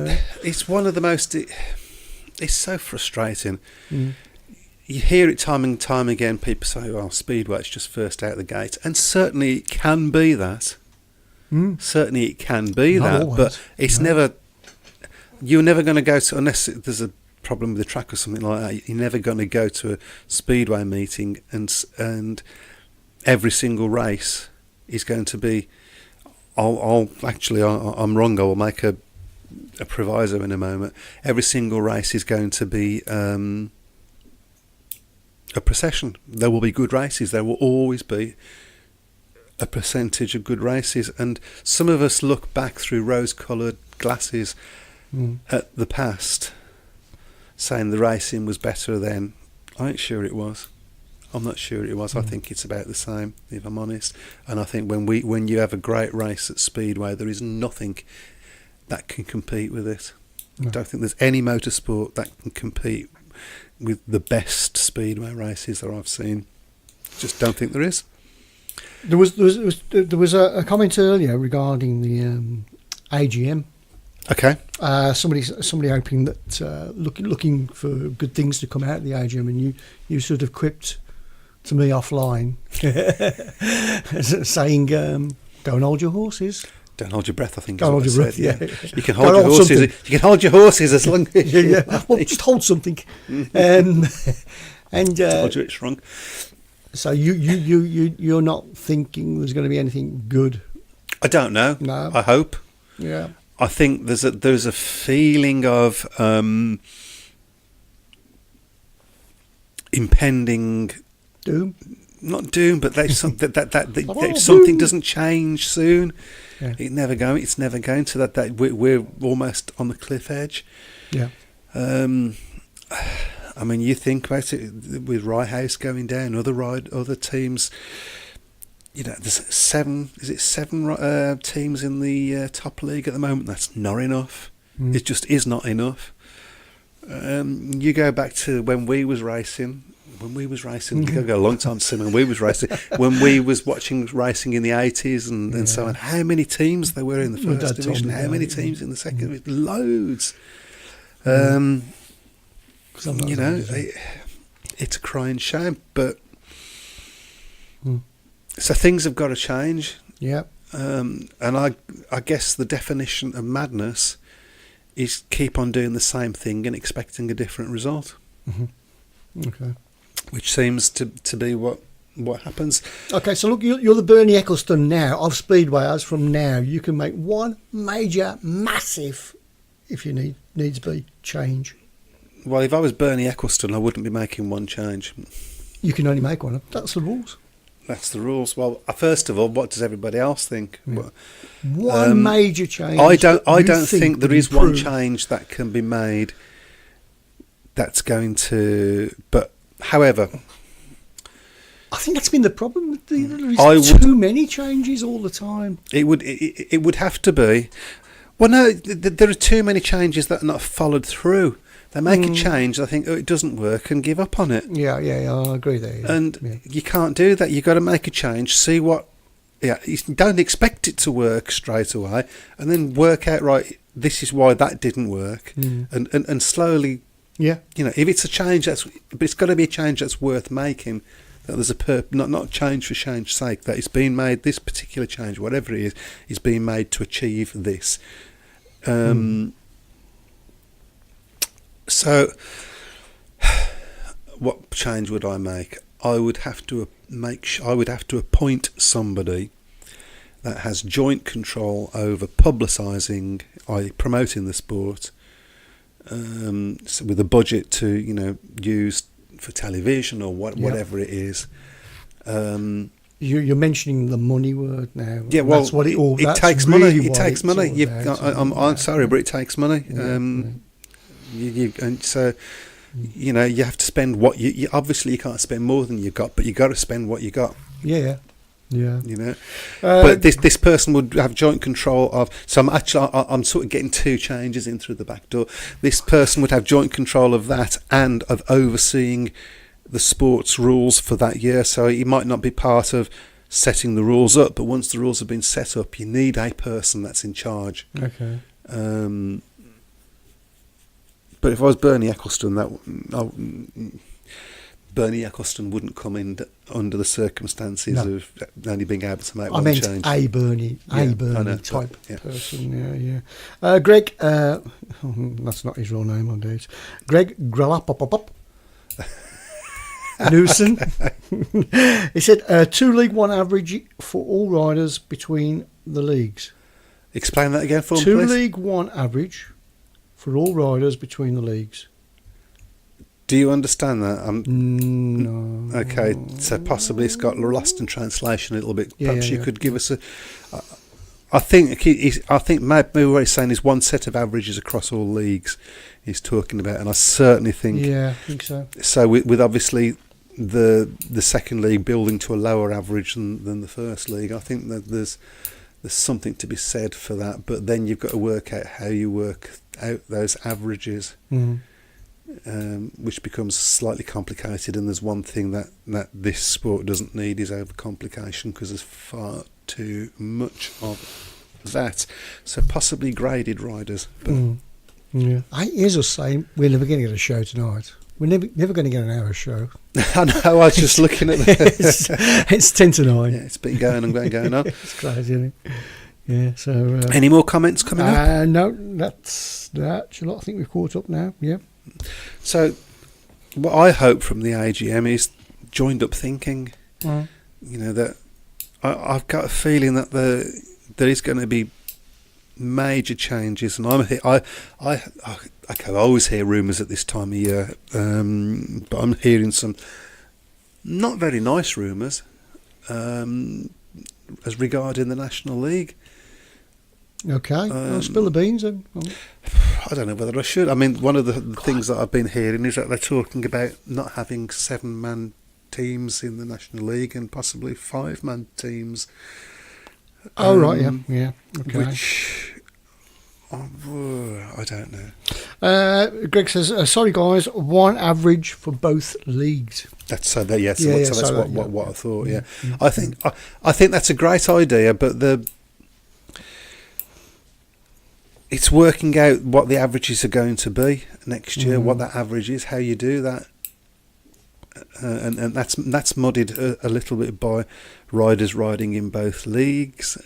it's one of the most. It's so frustrating. You hear it time and time again. People say, "Oh, Speedway, it's just first out the gate," and certainly it can be that. Certainly it can be Not that, always. but it's never. You're never going to go to, unless there's a problem with the track or something like that. You're never going to go to a Speedway meeting and every single race is going to be. I'm wrong. I will make a proviso in a moment. Every single race is going to be a procession. There will be good races. There will always be a percentage of good races, and some of us look back through rose-coloured glasses at the past, saying the racing was better then. I ain't sure it was. I'm not sure it was. I think it's about the same, if I'm honest. And I think when you have a great race at Speedway, there is nothing that can compete with it. No. I don't think there's any motorsport that can compete with the best Speedway races that I've seen. Just don't think there is. There was a comment earlier regarding the AGM. Okay. Somebody hoping that looking for good things to come out of the AGM, and you sort of quipped to me offline, saying, "Don't hold your horses. Don't hold your breath." I think. Don't hold your breath. Yeah. You can hold your horses. You can hold your horses as long as you like. Well, just hold something. And told you it's wrong. So you're not thinking there's going to be anything good? I don't know. No. I hope. Yeah. I think there's a feeling of impending doom. Not doom, but there's something something doesn't change soon. Yeah. It's never going to that. We're almost on the cliff edge. Yeah. I mean, you think about it with Rye House going down, other teams. You know, there's seven teams in the top league at the moment. That's not enough. It just is not enough. You go back to when we was racing. You go a long time to when we was racing. When we was watching racing in the 80s and so on. How many teams there were in the first division? How many teams in the second division? Loads. It's a crying shame, but so things have got to change. Yeah. And I guess the definition of madness is keep on doing the same thing and expecting a different result. Mm-hmm. Okay. Which seems to be what happens. Okay, so look, you're the Bernie Eccleston now of Speedway. As from now, you can make one major, massive, if you needs be, change. Well, if I was Bernie Eccleston, I wouldn't be making one change. You can only make one. That's the rules. That's the rules. Well, first of all, what does everybody else think? Yeah. One major change. I don't think there is one change that can be made. That's going to, but however, I think that's been the problem. There is too many changes all the time. It would have to be. Well, no, there are too many changes that are not followed through. They make a change, I think, it doesn't work, and give up on it. Yeah, I agree there. Yeah. And you can't do that. You've got to make a change, see what... Yeah, you don't expect it to work straight away, and then work out, right, this is why that didn't work, and slowly... Yeah. If it's a change, but it's got to be a change that's worth making, that there's not change for change's sake, that it's being made, this particular change, whatever it is being made to achieve this. So, what change would I make? I would have to appoint somebody that has joint control over publicising, promoting the sport, so with a budget to use for television or whatever it is. You're mentioning the money word now. Yeah, well, that's what it takes money. It takes money. I'm sorry, but it takes money. And so, you have to spend what you obviously you can't spend more than you've got, but you got to spend what you got. Yeah. But this person would have joint control of. So I'm sort of getting two changes in through the back door. This person would have joint control of that and of overseeing the sports rules for that year. So he might not be part of setting the rules up, but once the rules have been set up, you need a person that's in charge. Okay. But if I was Bernie Eccleston, Bernie Eccleston wouldn't come in under the circumstances of only being able to make one change. I meant a Bernie type person. Yeah. Greg, that's not his real name, on days. Greg Gralapopopop. Newson. He said 2 League One average for all riders between the leagues. Explain that again for me, please. 2 League One average for all riders between the leagues. Do you understand that? No. Okay, so possibly it's got lost in translation a little bit. Perhaps you could give us a... I think maybe what he's saying is one set of averages across all leagues he's talking about, and I certainly think... Yeah, I think so. So with obviously the second league building to a lower average than the first league, I think that there's something to be said for that, but then you've got to work out how you work out those averages, which becomes slightly complicated. And there's one thing that this sport doesn't need is overcomplication, because there's far too much of that. So possibly graded riders. But Here's us saying we're never going to get a show tonight. We're never going to get an hour show. I know, I was just looking at it's 10 to 9. Yeah, it's been going on. It's crazy, isn't it? Yeah, so... Any more comments coming up? No, that's that. I think we've caught up now, yeah. So, what I hope from the AGM is joined up thinking. That I've got a feeling that there is going to be major changes, and I always hear rumours at this time of year, but I'm hearing some not very nice rumours as regarding the National League. Okay, I'll spill the beans then. I don't know whether I should. I mean, one of the things that I've been hearing is that they're talking about not having 7-man teams in the National League and possibly 5-man teams. Oh, right, yeah. Okay. Which I don't know. Greg says, sorry guys, one average for both leagues. That's so that's what I thought. Yeah, Mm-hmm. I think that's a great idea, but it's working out what the averages are going to be next year, what that average is, how you do that, and that's muddied a little bit by riders riding in both leagues.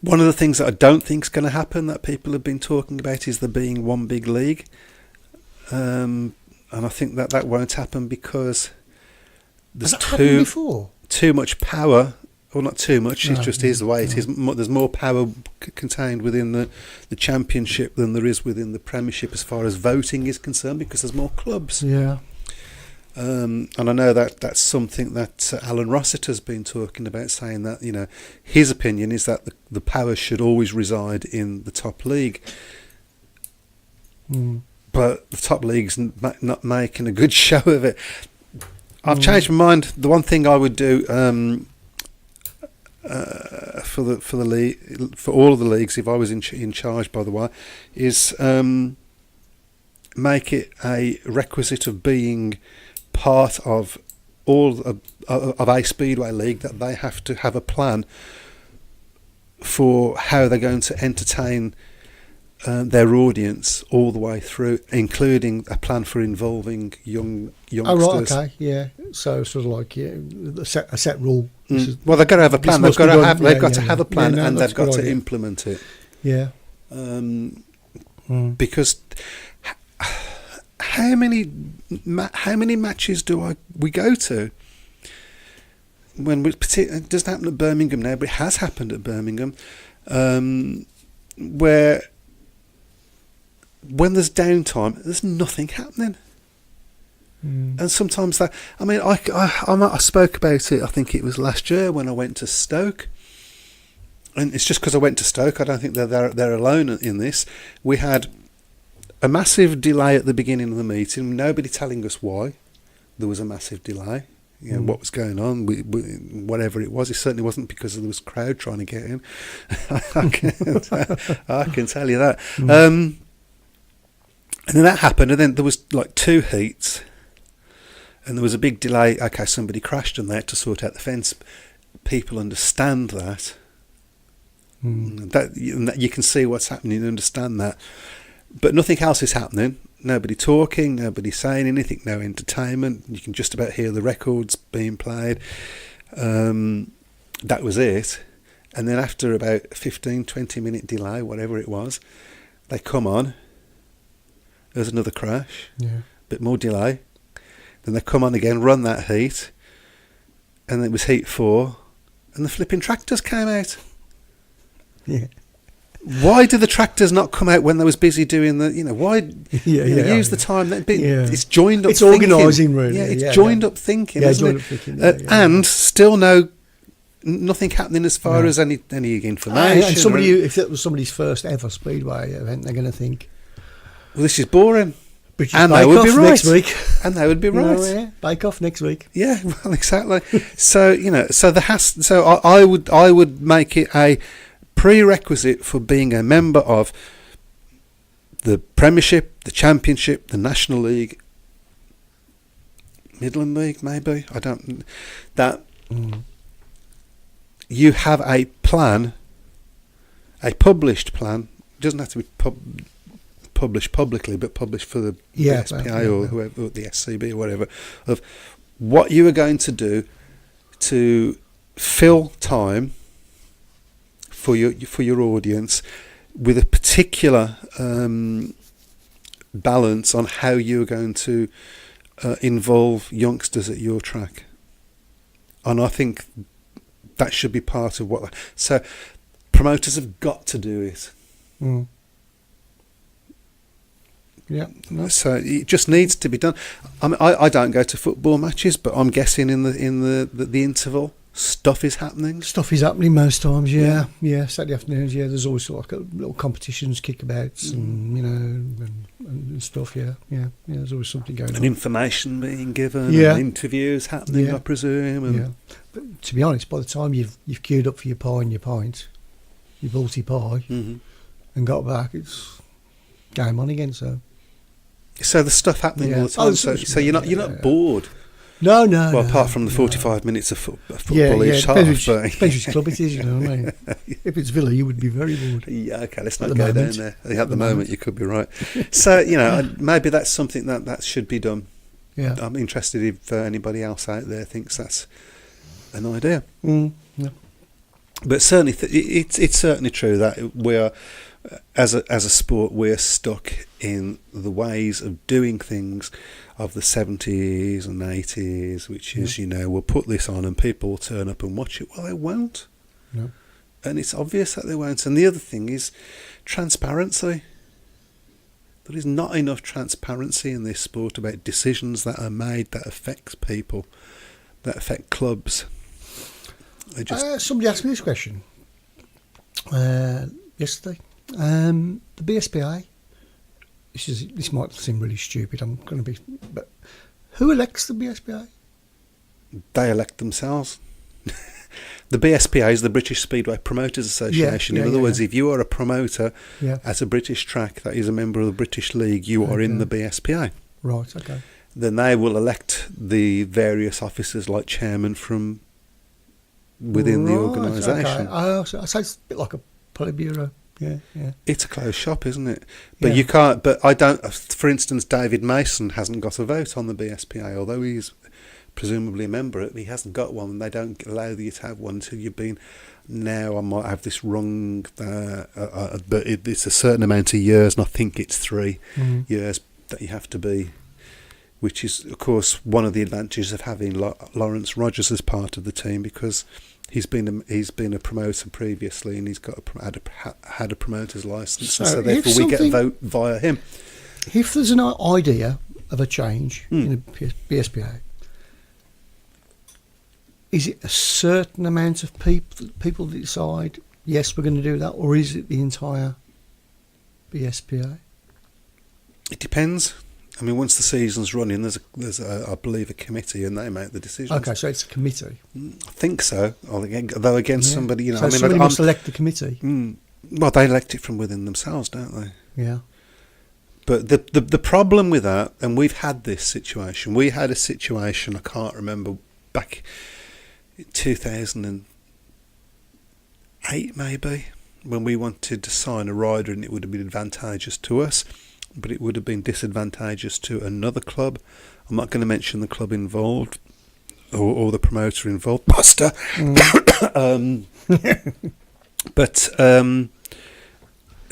One of the things that I don't think is going to happen that people have been talking about is there being one big league, and I think that won't happen because there's too much power. Well, not too much. It just is the way it is. There's more power contained within the championship than there is within the Premiership as far as voting is concerned, because there's more clubs. Yeah. And I know that's something that Alan Rossiter's been talking about, saying that his opinion is that the power should always reside in the top league. But the top league's not making a good show of it. I've changed my mind. The one thing I would do. For the league, for all of the leagues, if I was in charge, by the way, is make it a requisite of being part of of a Speedway league that they have to have a plan for how they're going to entertain their audience all the way through, including a plan for involving youngsters. Oh, right, okay, yeah. So sort of like a set rule. Well, they've got to have a plan. They've got to have a plan, and they've got to implement it. Yeah. Because how many matches do we go to? It doesn't happen at Birmingham now, but it has happened at Birmingham, where when there's downtime, there's nothing happening. And sometimes I spoke about it, I think it was last year when I went to Stoke. And it's just because I went to Stoke, I don't think they're alone in this. We had a massive delay at the beginning of the meeting, nobody telling us why there was a massive delay. What was going on, whatever it was. It certainly wasn't because there was a crowd trying to get in. I can tell you that. And then that happened, and then there was like 2 heats. And there was a big delay. Okay, somebody crashed and they had to sort out the fence. People understand that. That you can see what's happening and understand that. But nothing else is happening. Nobody talking, nobody saying anything, no entertainment. You can just about hear the records being played. That was it. And then after about a 15, 20 minute delay, whatever it was, they come on. There's another crash. Yeah. Bit more delay. Then they come on again, run that heat, and it was heat 4, and the flipping tractors came out. Yeah. Why did the tractors not come out when they was busy doing why use the time? It's joined up. It's organising, really. Yeah, it's joined up thinking. Yeah, isn't joined it? up thinking. And still nothing happening as far as any information. And if that was somebody's first ever Speedway event, they're going to think, well, this is boring. And they would be right next week. And they would be right. Bake Off next week. Yeah, well, exactly. So I would make it a prerequisite for being a member of the Premiership, the Championship, the National League, Midland League, maybe. I don't. That you have a plan, a published plan. It doesn't have to be published publicly, but published for the SPA or whoever, the SCB or whatever, of what you are going to do to fill time for your audience with a particular balance on how you are going to involve youngsters at your track. And I think that should be part of what. So promoters have got to do it. Yeah. No. So it just needs to be done. I don't go to football matches, but I'm guessing in the interval, stuff is happening. Stuff is happening most times. Yeah. Saturday afternoons. Yeah, there's always like little competitions, kickabouts, and stuff. Yeah. There's always something going on. And information being given. And interviews happening. I presume. But to be honest, by the time you've queued up for your pie and your pint, your balti pie, and got back, it's game on again. So the stuff happening all the time. So you're not bored. No. Well, apart from the 45 minutes of football each half. Depends which club it is, you know what I mean? If it's Villa, you would be very bored. Yeah, okay, let's not go down there. At the moment, you could be right. So, maybe that's something that should be done. Yeah. I'm interested if anybody else out there thinks that's an idea. Yeah. But certainly, it's certainly true that we are, as a sport, we're stuck in the ways of doing things of the 70s and 80s, which is, we'll put this on and people will turn up and watch it. Well, they won't. No. And it's obvious that they won't. And the other thing is transparency. There is not enough transparency in this sport about decisions that are made that affect people, that affect clubs. Somebody asked me this question yesterday. The BSPA. This might seem really stupid. But who elects the BSPA? They elect themselves. The BSPA is the British Speedway Promoters Association. In other words, if you are a promoter at a British track that is a member of the British League, you are in the BSPA. Right. Okay. Then they will elect the various officers, like chairman, from within the organisation. Okay. So it's a bit like a Politburo. Yeah. It's a closed shop, isn't it? But you can't. But I don't. For instance, David Mason hasn't got a vote on the BSPA, although he's presumably a member. He hasn't got one, and they don't allow you to have one until you've been. Now I might have this wrong, but it's a certain amount of years, and I think it's 3 years that you have to be. Which is, of course, one of the advantages of having Lawrence Rogers as part of the team, because he's been a promoter previously, and he's got had a promoter's license, so therefore we get a vote via him. If there's an idea of a change in the BSPA, is it a certain amount of people that decide yes, we're going to do that, or is it the entire BSPA? It depends. I mean, once the season's running, there's I believe a committee, and they make the decisions. Okay, so it's a committee. I think so. Though against somebody, So somebody must elect the committee. Well, they elect it from within themselves, don't they? Yeah. But the problem with that, and we've had this situation. We had a situation. I can't remember, back in 2008 maybe, when we wanted to sign a rider, and it would have been advantageous to us, but it would have been disadvantageous to another club. I'm not going to mention the club involved or the promoter involved, Buster. But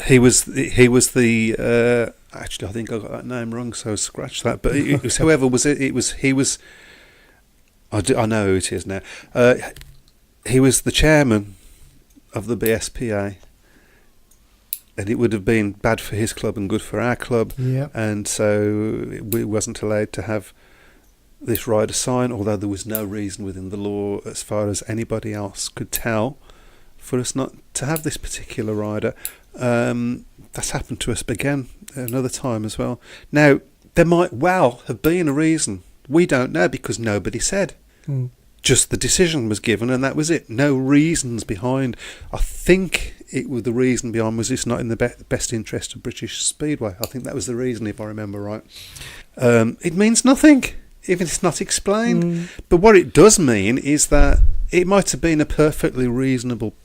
he was the actually, I think I got that name wrong, so scratch that. But it was whoever was it. He was. I know who it is now. He was the chairman of the BSPA. And it would have been bad for his club and good for our club. Yeah. And so we wasn't allowed to have this rider sign, although there was no reason within the law, as far as anybody else could tell, for us not to have this particular rider. That's happened to us again another time as well. Now, there might well have been a reason. We don't know, because nobody said. Just the decision was given, and that was it. No reasons behind. I think the reason behind was it's not in the best interest of British Speedway. I think that was the reason, if I remember right. It means nothing if it's not explained. But what it does mean is that it might have been a perfectly reasonable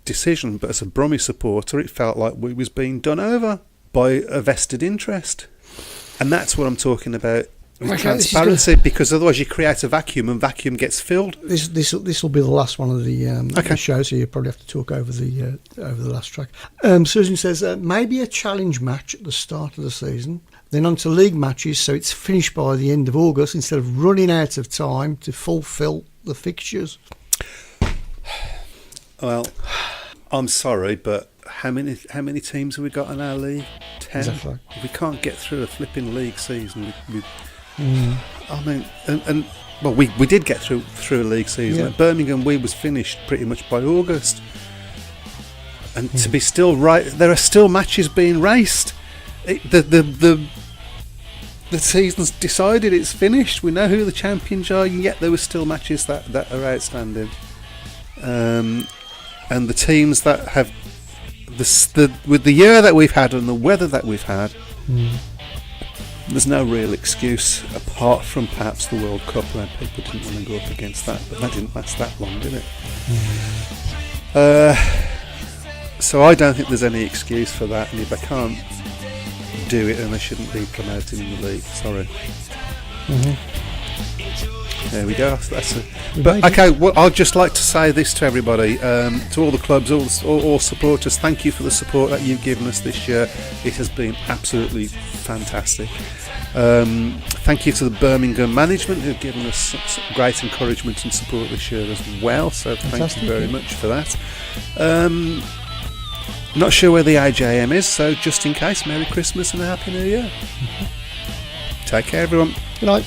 decision, but as a Brummy supporter, it felt like we was being done over by a vested interest. And that's what I'm talking about. With transparency, because otherwise you create a vacuum, and vacuum gets filled. This will be the last one of the show, so you probably have to talk over the last track. Susan says maybe a challenge match at the start of the season, then on to league matches, so it's finished by the end of August instead of running out of time to fulfil the fixtures. Well, I'm sorry, but how many teams have we got in our league? 10. Exactly. We can't get through a flipping league season with I mean, and well, we did get through a league season. At Birmingham, we was finished pretty much by August, and to be still right, there are still matches being raced. The season's decided, it's finished. We know who the champions are, and yet there were still matches that are outstanding. And the teams that have with the year that we've had and the weather that we've had, there's no real excuse apart from perhaps the World Cup when people didn't want to go up against that, but that didn't last that long, did it? So I don't think there's any excuse for that, and if they can't do it, then they shouldn't be promoted in the league. Sorry. There we go. But okay, well, I'd just like to say this to everybody, to all the clubs, all supporters. Thank you for the support that you've given us this year. It has been absolutely fantastic. Thank you to the Birmingham management who've given us some great encouragement and support this year as well. So thank you very much for that. Not sure where the AJM is, so just in case, Merry Christmas and a Happy New Year. Take care, everyone. Good night.